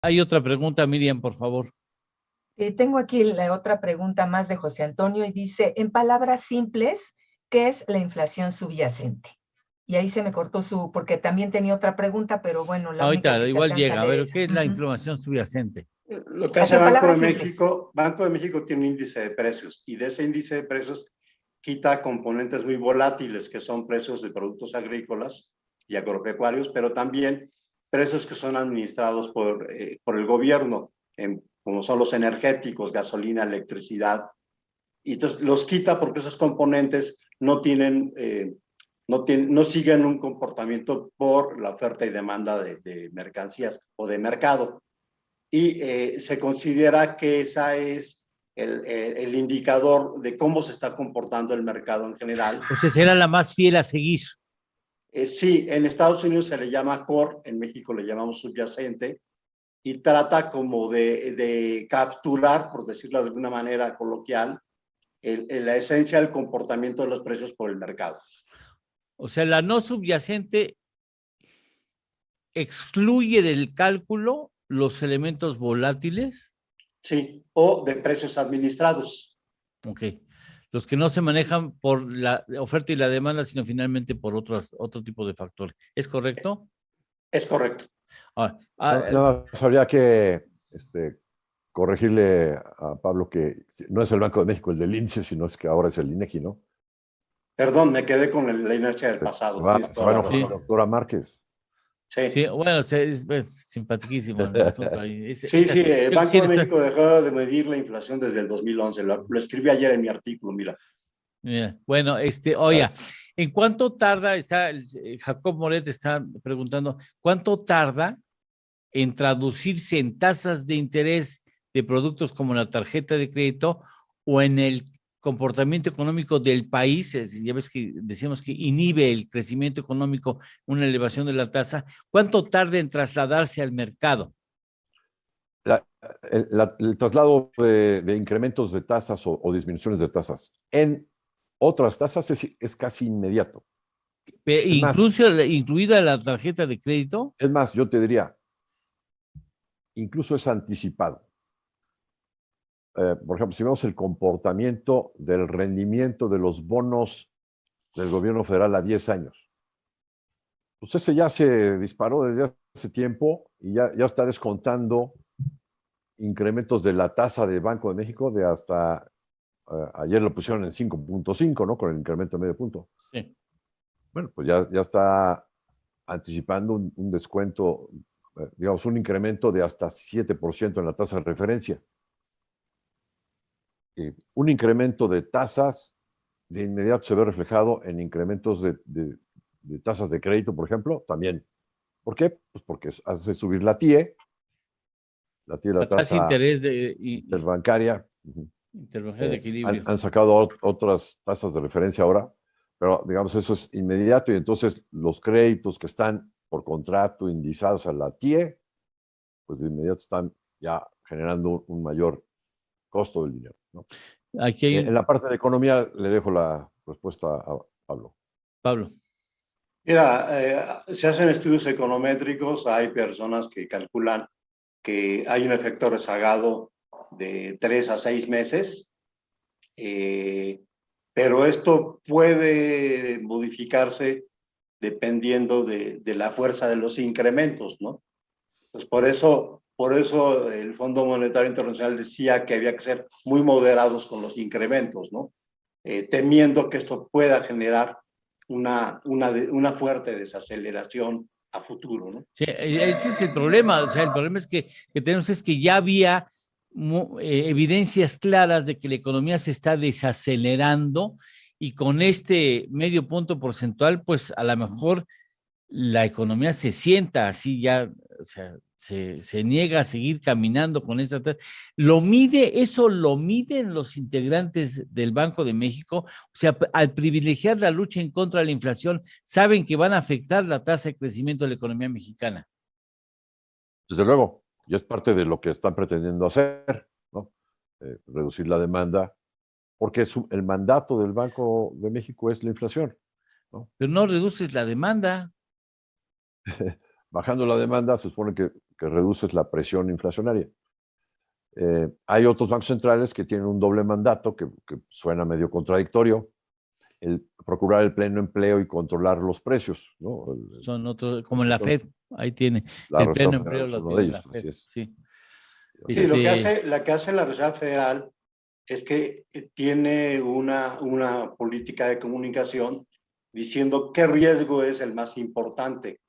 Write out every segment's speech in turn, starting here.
Hay otra pregunta, Miriam, por favor. Tengo aquí la otra pregunta más de José Antonio y dice, en palabras simples, ¿qué es la inflación subyacente? Y ahí se me cortó porque también tenía otra pregunta, pero bueno, la única Ahorita que se igual alcanza a llega. A leer ver, es ¿qué es la esa. inflación subyacente? Lo que Así, hace en Banco de palabras simples. México, Banco de México tiene un índice de precios y de ese índice de precios quita componentes muy volátiles que son precios de productos agrícolas y agropecuarios, pero también precios que son administrados por el gobierno, como son los energéticos, gasolina, electricidad. Y entonces los quita porque esos componentes no siguen un comportamiento por la oferta y demanda de mercancías o de mercado. Y se considera que esa es el indicador de cómo se está comportando el mercado en general. O sea, será la más fiel a seguir. Sí, en Estados Unidos se le llama core, en México le llamamos subyacente, y trata como de capturar, por decirlo de alguna manera coloquial, la esencia del comportamiento de los precios por el mercado. O sea, la no subyacente excluye del cálculo los elementos volátiles. Sí, o de precios administrados. Ok. Los que no se manejan por la oferta y la demanda, sino finalmente por otro tipo de factores. ¿Es correcto? Es correcto. No, habría que corregirle a Pablo que no es el Banco de México el del índice, sino es que ahora es el INEGI, ¿no? Perdón, me quedé con la inercia del pasado. Se va a enojar la doctora Márquez. Sí. Sí, bueno, es simpaticísimo el asunto ahí. Sí, el Banco de México dejó de medir la inflación desde el 2011. Lo escribí ayer en mi artículo, mira. Bueno, oiga, ¿en cuánto tarda? Jacob Moret está preguntando, ¿cuánto tarda en traducirse en tasas de interés de productos como la tarjeta de crédito o en el comportamiento económico del país? Ya ves que decíamos que inhibe el crecimiento económico una elevación de la tasa. ¿Cuánto tarda en trasladarse al mercado? El traslado de incrementos de tasas o disminuciones de tasas en otras tasas es casi inmediato. ¿Incluida la tarjeta de crédito? Es más, yo te diría, incluso es anticipado. Por ejemplo, si vemos el comportamiento del rendimiento de los bonos del gobierno federal a 10 años, pues ese ya se disparó desde hace tiempo y ya está descontando incrementos de la tasa de Banco de México de hasta, ayer lo pusieron en 5.5, ¿no? Con el incremento de medio punto. Sí. Bueno, pues ya está anticipando un descuento, digamos, un incremento de hasta 7% en la tasa de referencia. Un incremento de tasas de inmediato se ve reflejado en incrementos de tasas de crédito, por ejemplo, también. ¿Por qué? Pues porque hace subir la TIE, la tasa interbancaria. Interbancaria de equilibrio. Han sacado otras tasas de referencia ahora, pero digamos eso es inmediato y entonces los créditos que están por contrato indizados a la TIE, pues de inmediato están ya generando un mayor costo del dinero, ¿no? Aquí En la parte de economía le dejo la respuesta a Pablo. Pablo. Mira, se hacen estudios econométricos, hay personas que calculan que hay un efecto rezagado de 3 a 6 meses, pero esto puede modificarse dependiendo de la fuerza de los incrementos, ¿no? Pues por eso el Fondo Monetario Internacional decía que había que ser muy moderados con los incrementos, ¿no? Temiendo que esto pueda generar una fuerte desaceleración a futuro, ¿no? Sí, ese es el problema. O sea, el problema es que tenemos es que ya había evidencias claras de que la economía se está desacelerando y con este medio punto porcentual, pues a lo mejor la economía se sienta así ya, o sea, se niega a seguir caminando con esta. Eso lo miden los integrantes del Banco de México. O sea, al privilegiar la lucha en contra de la inflación, saben que van a afectar la tasa de crecimiento de la economía mexicana. Desde luego, y es parte de lo que están pretendiendo hacer, ¿no? Reducir la demanda, porque el mandato del Banco de México es la inflación, ¿no? Pero no reduces la demanda. bajando la demanda, se supone que reduces la presión inflacionaria. Hay otros bancos centrales que tienen un doble mandato que suena medio contradictorio, el procurar el pleno empleo y controlar los precios, ¿no? Son otros, como en la FED, ahí tiene. La El pleno Reserva empleo Federal es lo uno tiene de la ellos, FED, así es. sí. Sí, lo Este, que hace la Reserva Federal es que tiene una política de comunicación diciendo qué riesgo es el más importante.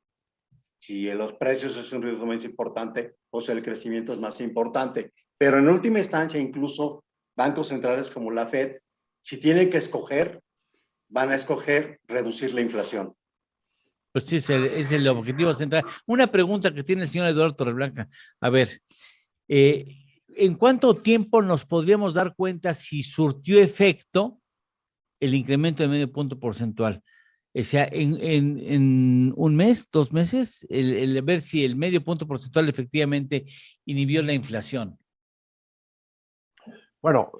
Si los precios es un riesgo más importante, o si el crecimiento es más importante. Pero en última instancia, incluso bancos centrales como la FED, si tienen que escoger, van a escoger reducir la inflación. Pues sí, es el objetivo central. Una pregunta que tiene el señor Eduardo Torreblanca. A ver, eh, ¿en cuánto tiempo nos podríamos dar cuenta si surtió efecto el incremento de medio punto porcentual? O sea, en un mes, 2 meses, el ver si el medio punto porcentual efectivamente inhibió la inflación. Bueno,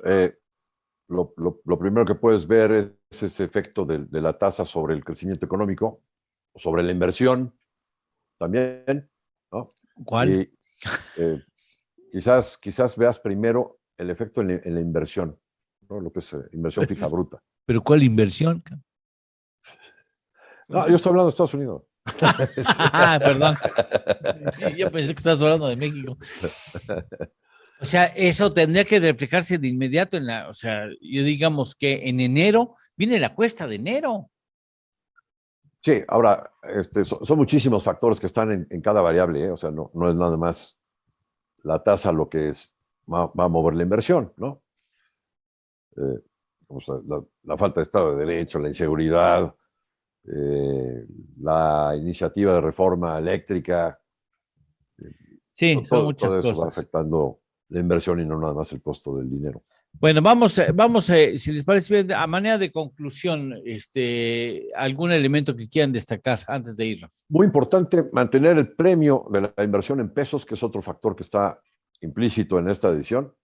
lo primero que puedes ver es ese efecto de la tasa sobre el crecimiento económico, sobre la inversión también, ¿no? ¿Cuál? Y quizás veas primero el efecto en la inversión, ¿no? Lo que es inversión fija bruta. ¿Pero cuál inversión? No, yo estoy hablando de Estados Unidos. Perdón. Yo pensé que estabas hablando de México. O sea, eso tendría que reflejarse de inmediato o sea, yo digamos que en enero viene la cuesta de enero. Sí, ahora, son muchísimos factores que están en cada variable, ¿eh? O sea, no es nada más la tasa lo que va a mover la inversión, ¿no? O sea, la falta de Estado de Derecho, la inseguridad, la iniciativa de reforma eléctrica, Sí, son muchas todo eso va cosas. afectando la inversión y no nada más el costo del dinero. Bueno, vamos, si les parece bien, a manera de conclusión, algún elemento que quieran destacar antes de irnos. Muy importante mantener el premio de la inversión en pesos, que es otro factor que está implícito en esta decisión,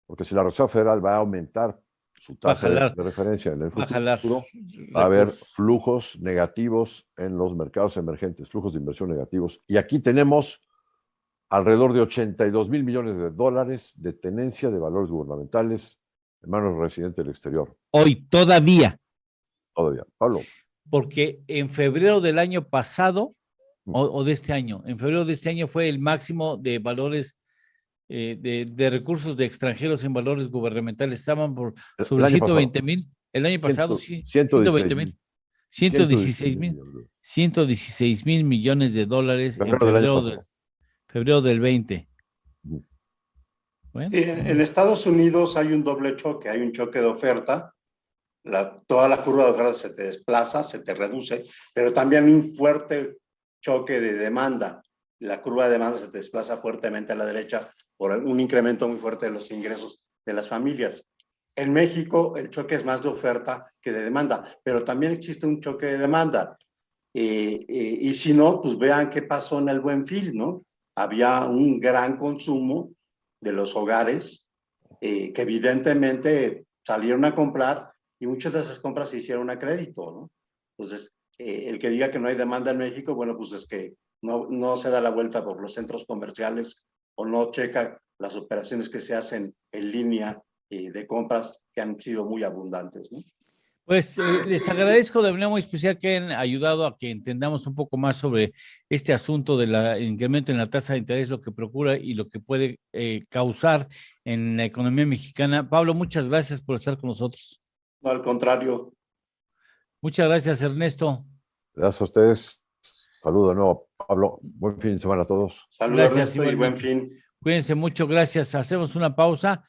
porque si la Reserva Federal va a aumentar su tasa de referencia en el va a jalar futuro, va a haber recursos. flujos negativos en los mercados emergentes, flujos de inversión negativos. Y aquí tenemos alrededor de 82 mil millones de dólares de tenencia de valores gubernamentales en manos de residentes del exterior. Hoy, todavía. Todavía. Pablo. Porque en febrero del año pasado, o de este año, en febrero de este año fue el máximo de valores de recursos de extranjeros en valores gubernamentales. Estaban sobre 120,000. El año pasado, sí, 120,000. 116,000. 116,000 millones de dólares en febrero del 20. Bueno. En Estados Unidos hay un doble choque, hay un choque de oferta, toda la curva de oferta se te desplaza, se te reduce, pero también un fuerte choque de demanda. La curva de demanda se te desplaza fuertemente a la derecha por un incremento muy fuerte de los ingresos de las familias. En México el choque es más de oferta que de demanda, pero también existe un choque de demanda. Y si no, pues vean qué pasó en el Buen Fin, ¿no? Había un gran consumo de los hogares que evidentemente salieron a comprar y muchas de esas compras se hicieron a crédito, ¿no? Entonces, el que diga que no hay demanda en México, bueno, pues es que no se da la vuelta por los centros comerciales o no checa las operaciones que se hacen en línea de compras que han sido muy abundantes, ¿no? Pues les agradezco de manera muy especial que hayan ayudado a que entendamos un poco más sobre este asunto del incremento en la tasa de interés, lo que procura y lo que puede causar en la economía mexicana. Pablo, muchas gracias por estar con nosotros. No, al contrario. Muchas gracias, Ernesto. Gracias a ustedes. Saludo de nuevo, Pablo. Buen fin de semana a todos. Saludos, Ernesto, y buen fin. Cuídense mucho, gracias. Hacemos una pausa